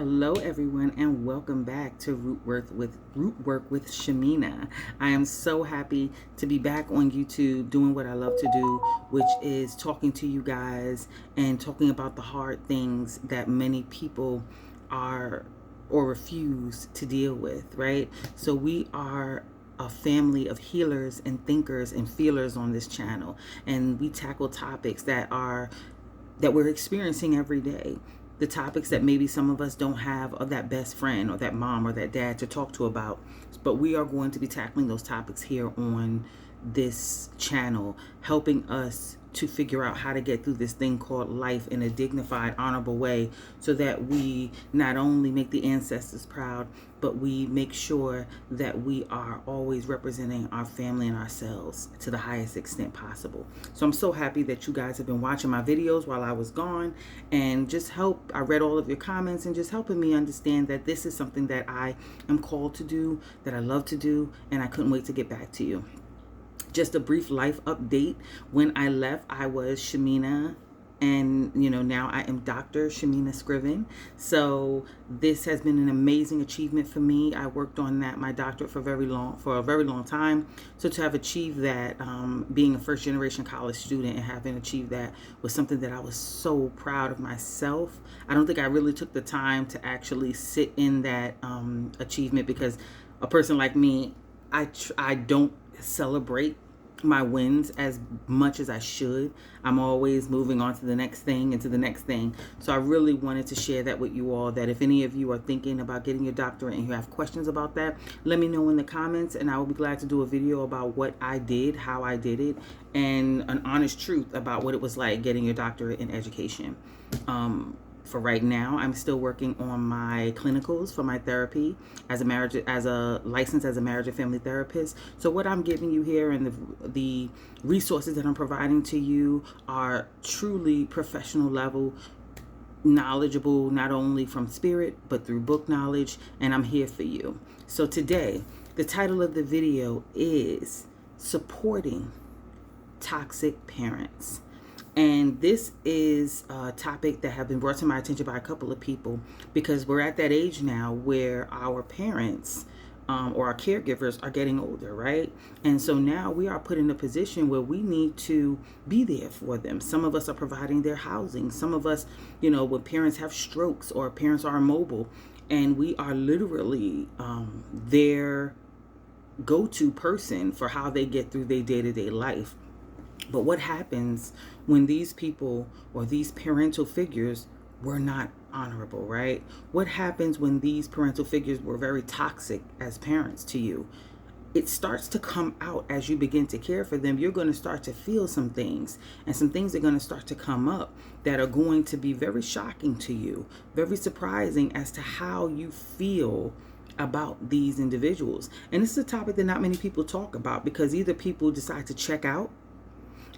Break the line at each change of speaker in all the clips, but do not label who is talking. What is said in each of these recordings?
Hello everyone, and welcome back to Root Work with Shamina. I am so happy to be back on YouTube doing what I love to do, which is talking to you guys and talking about the hard things that many people are or refuse to deal with, right? So we are a family of healers and thinkers and feelers on this channel, and we tackle topics that we're experiencing every day. The topics that maybe some of us don't have of that best friend or that mom or that dad to talk to about. But we are going to be tackling those topics here on this channel, helping us to figure out how to get through this thing called life in a dignified, honorable way, so that we not only make the ancestors proud, but we make sure that we are always representing our family and ourselves to the highest extent possible. So I'm so happy that you guys have been watching my videos while I was gone, and I read all of your comments and just helping me understand that this is something that I am called to do, that I love to do, and I couldn't wait to get back to you. Just a brief life update. When I left, I was Shamina, and now I am Dr. Shamina Scriven. So this has been an amazing achievement for me. I worked on my doctorate for a very long time. So to have achieved that, being a first generation college student and having achieved that, was something that I was so proud of myself. I don't think I really took the time to actually sit in that achievement, because a person like me, I don't celebrate my wins as much as I should. I'm always moving on to the next thing and to the next thing. So I really wanted to share that with you all, that if any of you are thinking about getting your doctorate and you have questions about that, let me know in the comments, and I will be glad to do a video about what I did, how I did it, and an honest truth about what it was like getting your doctorate in education. For right now, I'm still working on my clinicals for my therapy as a licensed as a marriage and family therapist. So what I'm giving you here and the resources that I'm providing to you are truly professional level, knowledgeable, not only from spirit but through book knowledge, and I'm here for you. So today, the title of the video is Supporting Toxic Parents. And this is a topic that have been brought to my attention by a couple of people, because we're at that age now where our parents or our caregivers are getting older, right? And so now we are put in a position where we need to be there for them. Some of us are providing their housing. Some of us, when parents have strokes or parents are immobile, and we are literally their go-to person for how they get through their day-to-day life. But what happens when these people or these parental figures were not honorable, right? What happens when these parental figures were very toxic as parents to you? It starts to come out as you begin to care for them. You're going to start to feel some things, and some things are going to start to come up that are going to be very shocking to you, very surprising as to how you feel about these individuals. And this is a topic that not many people talk about, because either people decide to check out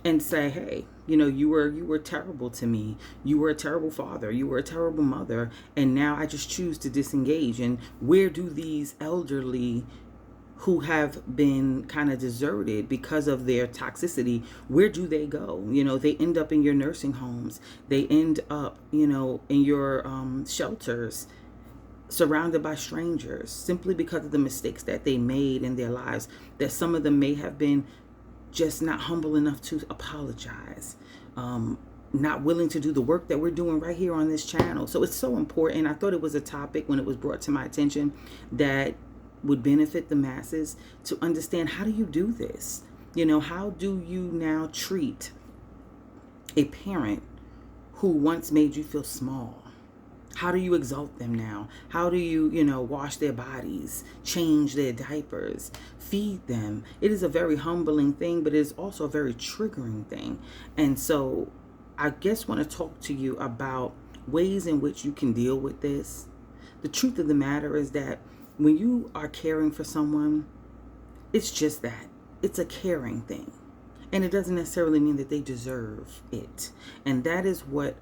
and say, hey, you were terrible to me. You were a terrible father. You were a terrible mother. And now I just choose to disengage. And where do these elderly who have been kind of deserted because of their toxicity, where do they go? They end up in your nursing homes. They end up, in your shelters, surrounded by strangers, simply because of the mistakes that they made in their lives, that some of them may have been just not humble enough to apologize, not willing to do the work that we're doing right here on this channel. So it's so important. I thought it was a topic, when it was brought to my attention, that would benefit the masses to understand, how do you do this? How do you now treat a parent who once made you feel small? How do you exalt them now? How do you, wash their bodies, change their diapers, feed them? It is a very humbling thing, but it is also a very triggering thing. And so I guess want to talk to you about ways in which you can deal with this. The truth of the matter is that when you are caring for someone, it's just that. It's a caring thing. And it doesn't necessarily mean that they deserve it. And that is what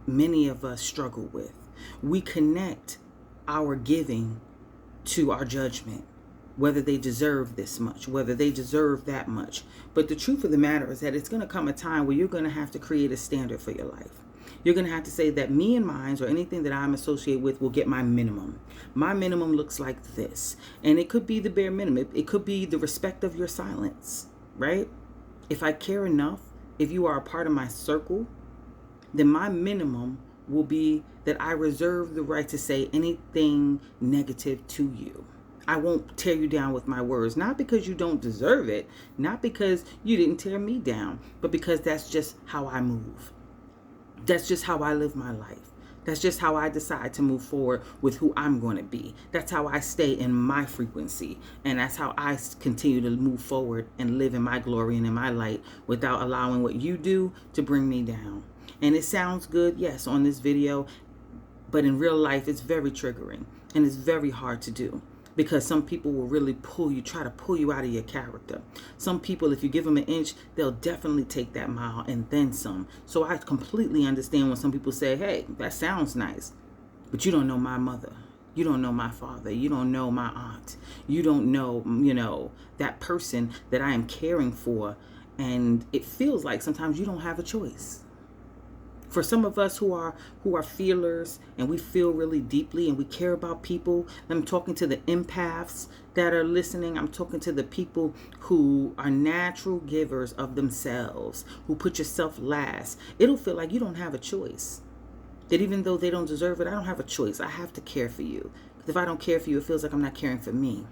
many of us struggle with. We connect our giving to our judgment, whether they deserve this much, whether they deserve that much. But the truth of the matter is that it's going to come a time where you're going to have to create a standard for your life. You're going to have to say that me and mine or anything that I'm associated with will get my minimum. My minimum looks like this. And it could be the bare minimum. It could be the respect of your silence, right? If I care enough, if you are a part of my circle, then my minimum will be that I reserve the right to say anything negative to you. I won't tear you down with my words, not because you don't deserve it, not because you didn't tear me down, but because that's just how I move. That's just how I live my life. That's just how I decide to move forward with who I'm going to be. That's how I stay in my frequency. And that's how I continue to move forward and live in my glory and in my light without allowing what you do to bring me down. And it sounds good, yes, on this video, but in real life, it's very triggering and it's very hard to do because some people will really try to pull you out of your character. Some people, if you give them an inch, they'll definitely take that mile and then some. So I completely understand when some people say, hey, that sounds nice, but you don't know my mother. You don't know my father. You don't know my aunt. You don't know, that person that I am caring for. And it feels like sometimes you don't have a choice. For some of us who are feelers and we feel really deeply and we care about people, I'm talking to the empaths that are listening. I'm talking to the people who are natural givers of themselves, who put yourself last. It'll feel like you don't have a choice. That even though they don't deserve it, I don't have a choice. I have to care for you. Because if I don't care for you, it feels like I'm not caring for me.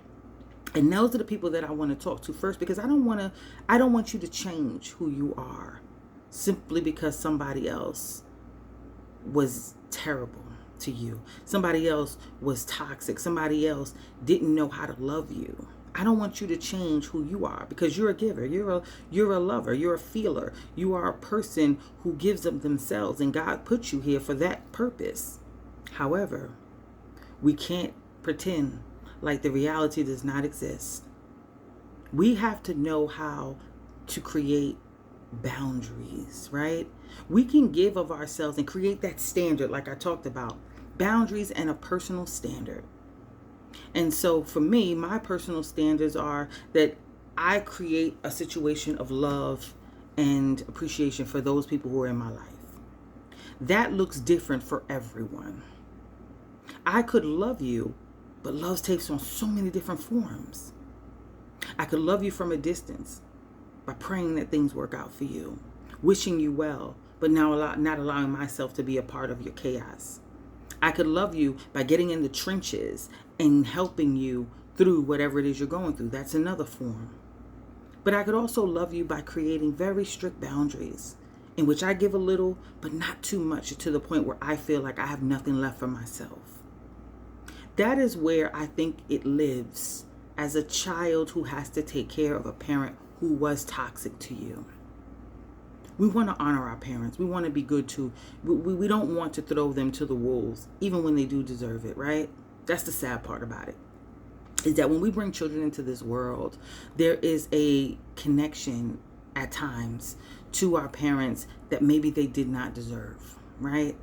And those are the people that I want to talk to first, because I don't want you to change who you are simply because somebody else was terrible to you. Somebody else was toxic. Somebody else didn't know how to love you. I don't want you to change who you are, because you're a giver. You're a lover. You're a feeler. You are a person who gives of themselves, and God put you here for that purpose. However, we can't pretend like the reality does not exist. We have to know how to create boundaries, right? We can give of ourselves and create that standard like I talked about. Boundaries and a personal standard. And so for me, my personal standards are that I create a situation of love and appreciation for those people who are in my life. That looks different for everyone. I could love you, but love takes on so many different forms. I could love you from a distance by praying that things work out for you, wishing you well, but now not allowing myself to be a part of your chaos. I could love you by getting in the trenches and helping you through whatever it is you're going through. That's another form. But I could also love you by creating very strict boundaries in which I give a little, but not too much, to the point where I feel like I have nothing left for myself. That is where I think it lives as a child who has to take care of a parent who was toxic to you. We want to honor our parents. We want to be good to, we don't want to throw them to the wolves, even when they do deserve it, right? That's the sad part about it, is that when we bring children into this world, there is a connection at times to our parents that maybe they did not deserve, right?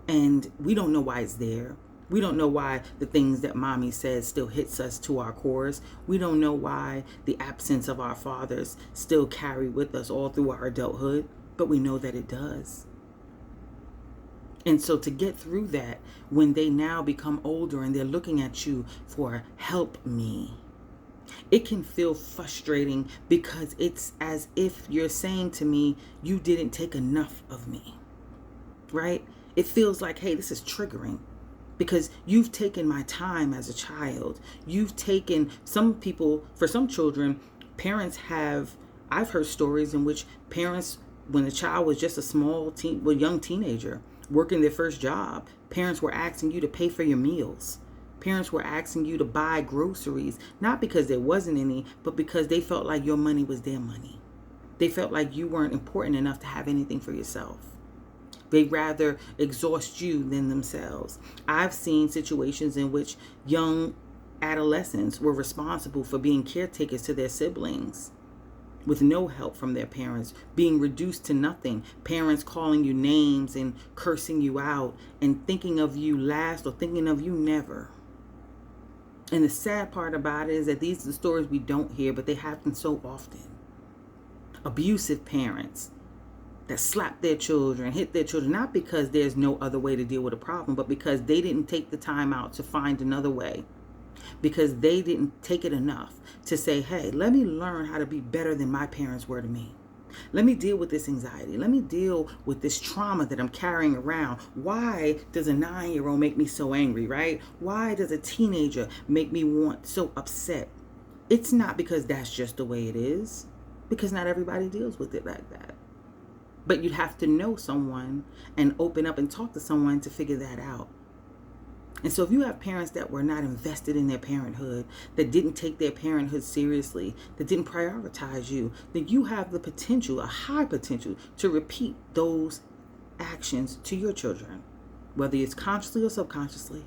And we don't know why it's there. We don't know why the things that mommy says still hits us to our cores. We don't know why the absence of our fathers still carry with us all through our adulthood, but we know that it does. And so to get through that, when they now become older and they're looking at you for help me, it can feel frustrating, because it's as if you're saying to me, you didn't take enough of me, right? It feels like, hey, this is triggering. Because you've taken my time as a child. You've taken, some people, for some children, parents have, I've heard stories in which parents, when the child was just a young teenager, working their first job, parents were asking you to pay for your meals. Parents were asking you to buy groceries, not because there wasn't any, but because they felt like your money was their money. They felt like you weren't important enough to have anything for yourself. They rather exhaust you than themselves. I've seen situations in which young adolescents were responsible for being caretakers to their siblings with no help from their parents, being reduced to nothing, parents calling you names and cursing you out and thinking of you last or thinking of you never. And the sad part about it is that these are the stories we don't hear, but they happen so often. Abusive parents, that slap their children, hit their children, not because there's no other way to deal with a problem, but because they didn't take the time out to find another way, because they didn't take it enough to say, hey, let me learn how to be better than my parents were to me. Let me deal with this anxiety. Let me deal with this trauma that I'm carrying around. Why does a 9-year-old make me so angry, right? Why does a teenager make me so upset? It's not because that's just the way it is, because not everybody deals with it like that. But you'd have to know someone and open up and talk to someone to figure that out. And so if you have parents that were not invested in their parenthood, that didn't take their parenthood seriously, that didn't prioritize you, then you have the potential, a high potential, to repeat those actions to your children, whether it's consciously or subconsciously.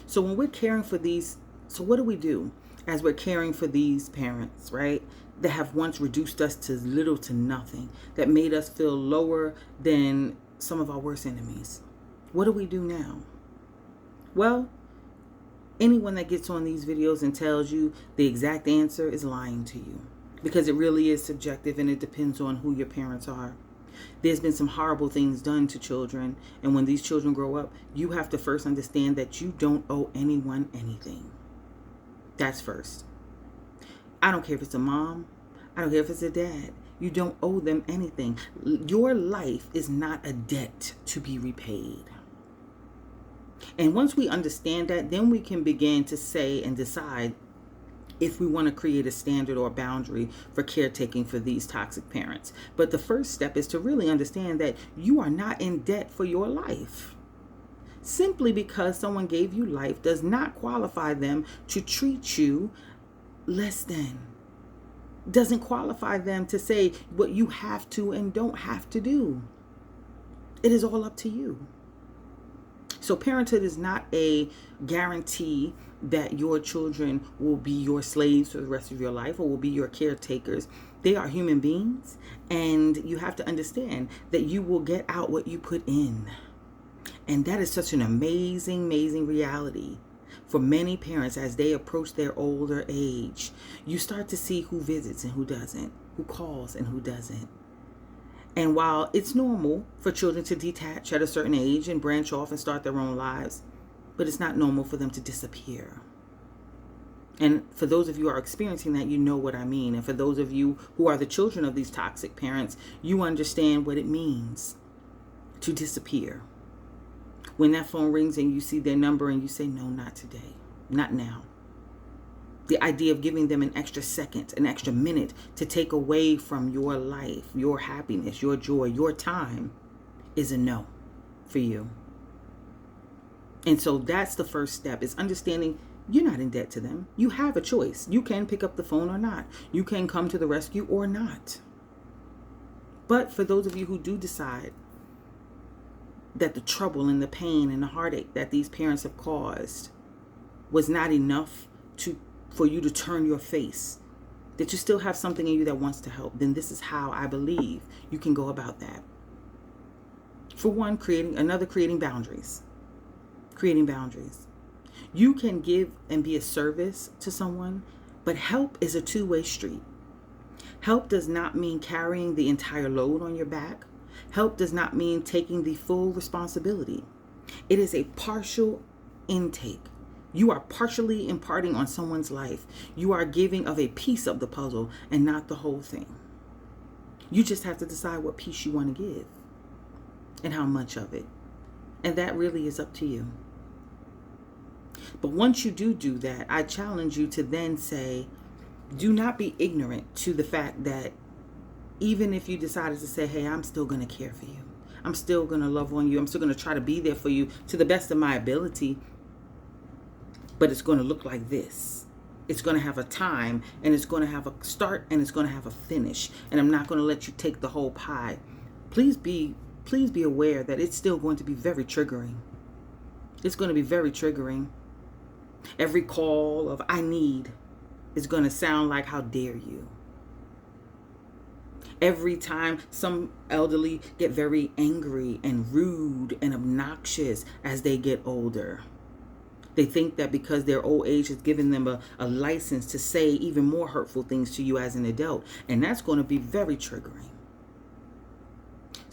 So when we're caring for these, so what do we do as we're caring for these parents, right? That have once reduced us to little to nothing, that made us feel lower than some of our worst enemies. What do we do now? Well, anyone that gets on these videos and tells you the exact answer is lying to you, because it really is subjective and it depends on who your parents are. There's been some horrible things done to children, and when these children grow up, you have to first understand that you don't owe anyone anything. That's first. I don't care if it's a mom. I don't care if it's a dad. You don't owe them anything. Your life is not a debt to be repaid. And once we understand that, then we can begin to say and decide if we want to create a standard or a boundary for caretaking for these toxic parents. But the first step is to really understand that you are not in debt for your life. Simply because someone gave you life does not qualify them to treat you less than. Doesn't qualify them to say what you have to and don't have to do. It is all up to you. So parenthood is not a guarantee that your children will be your slaves for the rest of your life or will be your caretakers. They are human beings, and you have to understand that you will get out what you put in. And that is such an amazing, amazing reality for many parents as they approach their older age. You start to see who visits and who doesn't, who calls and who doesn't. And while it's normal for children to detach at a certain age and branch off and start their own lives, but it's not normal for them to disappear. And for those of you who are experiencing that, you know what I mean. And for those of you who are the children of these toxic parents, you understand what it means to disappear. When that phone rings and you see their number and you say, no, not today, not now. The idea of giving them an extra second, an extra minute to take away from your life, your happiness, your joy, your time is a no for you. And so that's the first step, is understanding you're not in debt to them. You have a choice. You can pick up the phone or not. You can come to the rescue or not. But for those of you who do decide that the trouble and the pain and the heartache that these parents have caused was not enough for you to turn your face, that you still have something in you that wants to help, then this is how I believe you can go about that. For one, creating boundaries. Creating boundaries. You can give and be a service to someone, but help is a two-way street. Help does not mean carrying the entire load on your back. Help does not mean taking the full responsibility. It is a partial intake. You are partially imparting on someone's life. You are giving of a piece of the puzzle and not the whole thing. You just have to decide what piece you want to give and how much of it. And that really is up to you. But once you do that, I challenge you to then say, do not be ignorant to the fact that even if you decided to say, hey, I'm still going to care for you. I'm still going to love on you. I'm still going to try to be there for you to the best of my ability. But it's going to look like this. It's going to have a time, and it's going to have a start, and it's going to have a finish. And I'm not going to let you take the whole pie. Please be aware that it's still going to be very triggering. It's going to be very triggering. Every call of I need is going to sound like how dare you. Every time some elderly get very angry and rude and obnoxious as they get older. They think that because their old age has given them a license to say even more hurtful things to you as an adult. And that's going to be very triggering.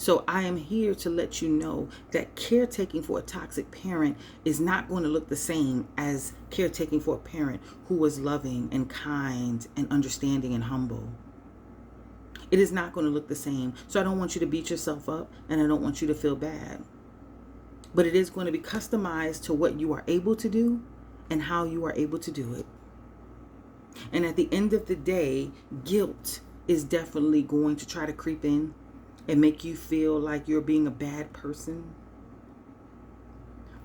So I am here to let you know that caretaking for a toxic parent is not going to look the same as caretaking for a parent who was loving and kind and understanding and humble. It is not going to look the same. So I don't want you to beat yourself up, and I don't want you to feel bad. But it is going to be customized to what you are able to do and how you are able to do it. And at the end of the day, guilt is definitely going to try to creep in and make you feel like you're being a bad person.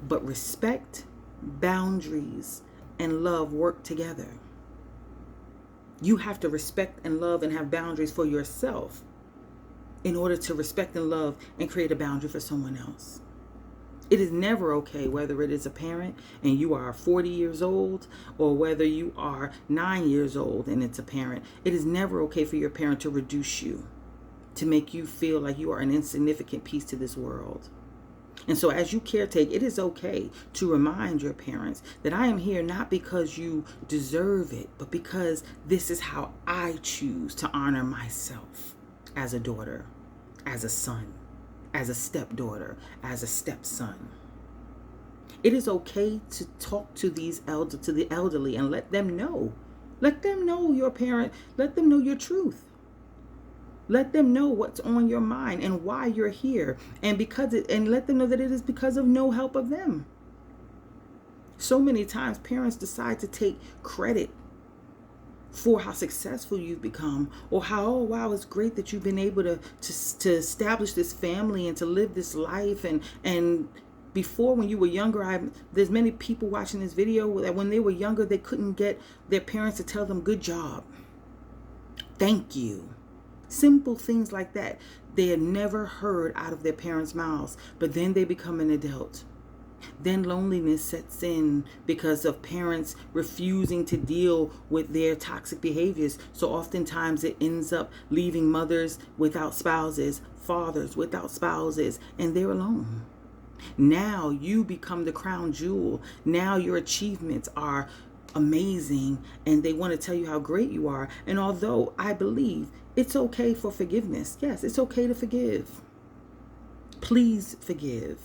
But respect, boundaries, and love work together. You have to respect and love and have boundaries for yourself in order to respect and love and create a boundary for someone else. It is never okay, whether it is a parent and you are 40 years old or whether you are 9 years old and it's a parent. It is never okay for your parent to reduce you, to make you feel like you are an insignificant piece to this world. And so as you caretake, it is okay to remind your parents that I am here not because you deserve it, but because this is how I choose to honor myself as a daughter, as a son, as a stepdaughter, as a stepson. It is okay to talk to the elderly and let them know. Let them know your parent. Let them know your truth. Let them know what's on your mind and why you're here, and let them know that it is because of no help of them. So many times parents decide to take credit for how successful you've become, or how, oh wow, it's great that you've been able to establish this family and to live this life. And before, when you were younger, there's many people watching this video that when they were younger, they couldn't get their parents to tell them good job, thank you. Simple things like that they had never heard out of their parents' mouths. But then they become an adult. Then loneliness sets in because of parents refusing to deal with their toxic behaviors. So oftentimes it ends up leaving mothers without spouses, fathers without spouses, and they're alone. Now you become the crown jewel. Now your achievements are amazing and they want to tell you how great you are. And although I believe it's okay for forgiveness, yes, it's okay to forgive. Please forgive,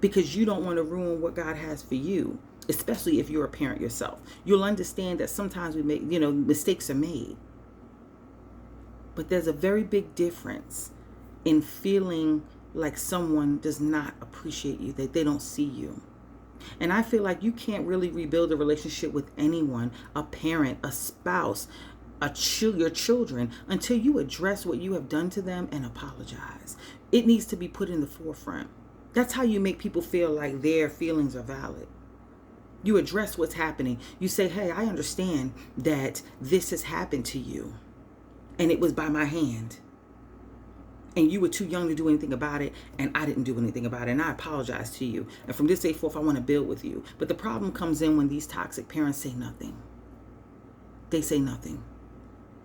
because you don't want to ruin what God has for you, especially if you're a parent yourself. You'll understand that sometimes we make, mistakes are made. But there's a very big difference in feeling like someone does not appreciate you, that they don't see you. And I feel like you can't really rebuild a relationship with anyone, a parent, a spouse, your children, until you address what you have done to them and apologize. It needs to be put in the forefront. That's how you make people feel like their feelings are valid. You address what's happening. You say, hey, I understand that this has happened to you, and it was by my hand. And you were too young to do anything about it, and I didn't do anything about it, and I apologize to you. And from this day forth, I want to build with you. But the problem comes in when these toxic parents say nothing. They say nothing.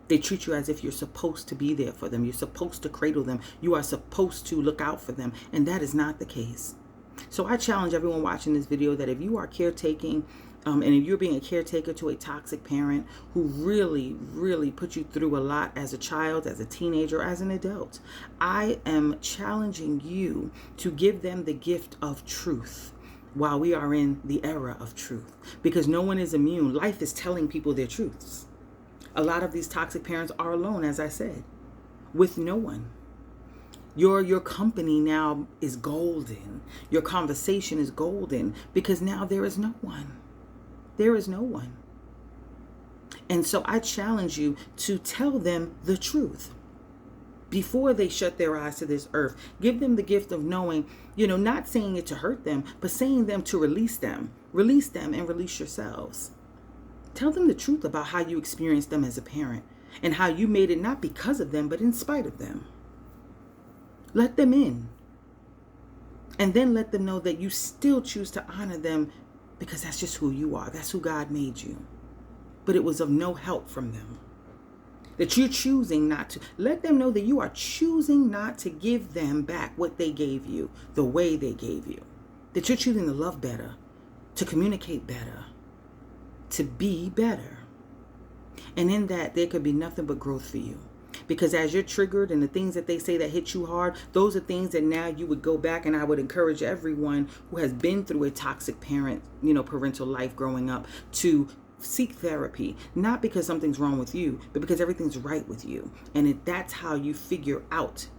They treat you as if you're supposed to be there for them. You're supposed to cradle them. You are supposed to look out for them. And that is not the case. So I challenge everyone watching this video that if you are caretaking, and if you're being a caretaker to a toxic parent who really, really put you through a lot as a child, as a teenager, as an adult, I am challenging you to give them the gift of truth while we are in the era of truth. Because no one is immune. Life is telling people their truths. A lot of these toxic parents are alone, as I said, with no one. Your company now is golden. Your conversation is golden because now there is no one. There is no one. And so I challenge you to tell them the truth before they shut their eyes to this earth. Give them the gift of knowing, not saying it to hurt them, but saying them to release them. Release them and release yourselves. Tell them the truth about how you experienced them as a parent and how you made it not because of them, but in spite of them. Let them in. And then let them know that you still choose to honor them because that's just who you are. That's who God made you. But it was of no help from them. That you're choosing not to. Let them know that you are choosing not to give them back what they gave you, the way they gave you. That you're choosing to love better, to communicate better, to be better. And in that, there could be nothing but growth for you. Because as you're triggered and the things that they say that hit you hard, those are things that now you would go back, and I would encourage everyone who has been through a toxic parental life growing up to seek therapy, not because something's wrong with you, but because everything's right with you. And that's how you figure out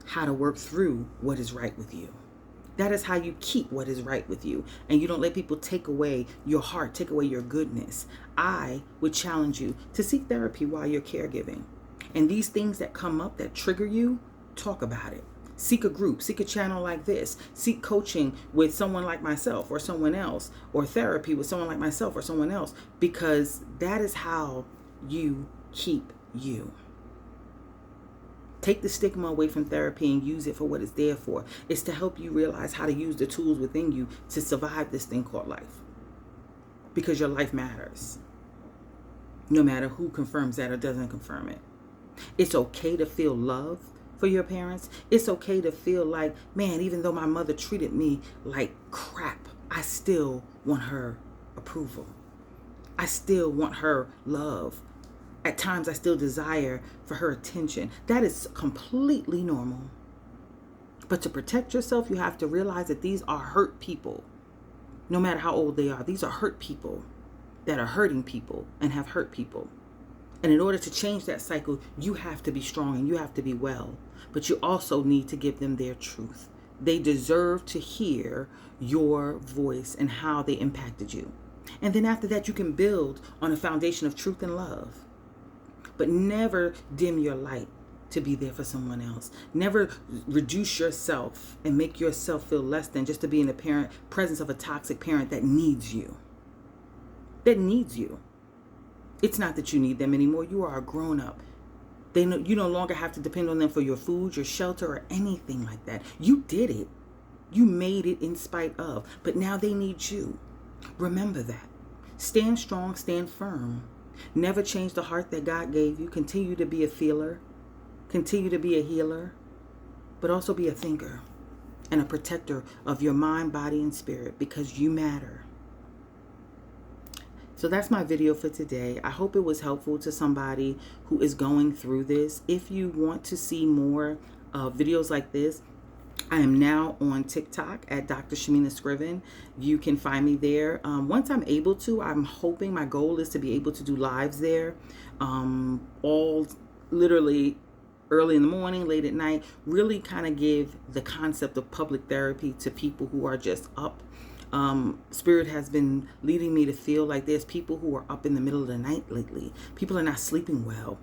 how to work through what is right with you. That is how you keep what is right with you. And you don't let people take away your heart, take away your goodness. I would challenge you to seek therapy while you're caregiving. And these things that come up that trigger you, talk about it. Seek a group, seek a channel like this, seek coaching with someone like myself or someone else, or therapy with someone like myself or someone else, because that is how you keep you. Take the stigma away from therapy and use it for what it's there for. It's to help you realize how to use the tools within you to survive this thing called life. Because your life matters. No matter who confirms that or doesn't confirm it. It's okay to feel love for your parents. It's okay to feel like, man, even though my mother treated me like crap, I still want her approval. I still want her love. At times, I still desire for her attention. That is completely normal. But to protect yourself, you have to realize that these are hurt people. No matter how old they are, these are hurt people that are hurting people and have hurt people. And in order to change that cycle, you have to be strong and you have to be well. But you also need to give them their truth. They deserve to hear your voice and how they impacted you. And then after that, you can build on a foundation of truth and love. But never dim your light to be there for someone else. Never reduce yourself and make yourself feel less than just to be in the presence of a toxic parent that needs you. That needs you. It's not that you need them anymore. You are a grown-up. You no longer have to depend on them for your food, your shelter, or anything like that. You did it. You made it in spite of. But now they need you. Remember that. Stand strong, stand firm. Never change the heart that God gave you. Continue to be a feeler. Continue to be a healer. But also be a thinker and a protector of your mind, body, and spirit, because you matter. So that's my video for today. I hope it was helpful to somebody who is going through this. If you want to see more videos like this, I am now on TikTok at Dr. Shamina Scriven. You can find me there. Once I'm able to, I'm hoping, my goal is to be able to do lives there, all literally early in the morning, late at night, really kind of give the concept of public therapy to people who are just up. Spirit has been leading me to feel like there's people who are up in the middle of the night lately. People are not sleeping well.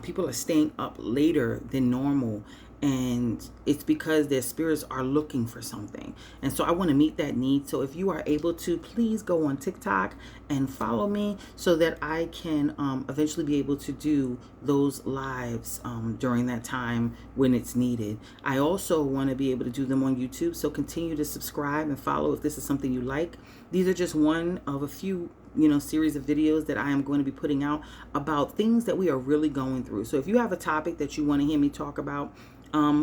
People are staying up later than normal. And it's because their spirits are looking for something. And so I want to meet that need. So if you are able to, please go on TikTok and follow me so that I can eventually be able to do those lives during that time when it's needed. I also want to be able to do them on YouTube. So continue to subscribe and follow if this is something you like. These are just one of a few series of videos that I am going to be putting out about things that we are really going through. So if you have a topic that you want to hear me talk about,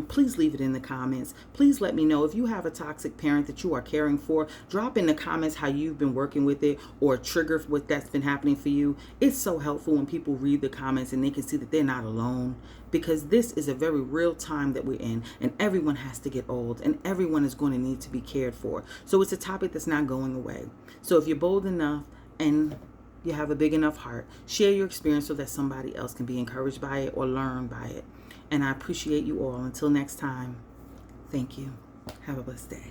please leave it in the comments. Please let me know if you have a toxic parent that you are caring for. Drop in the comments how you've been working with it or trigger what that's been happening for you. It's so helpful when people read the comments and they can see that they're not alone, because this is a very real time that we're in, and everyone has to get old and everyone is going to need to be cared for. So it's a topic that's not going away. So if you're bold enough and you have a big enough heart, share your experience so that somebody else can be encouraged by it or learn by it. And I appreciate you all. Until next time, thank you. Have a blessed day.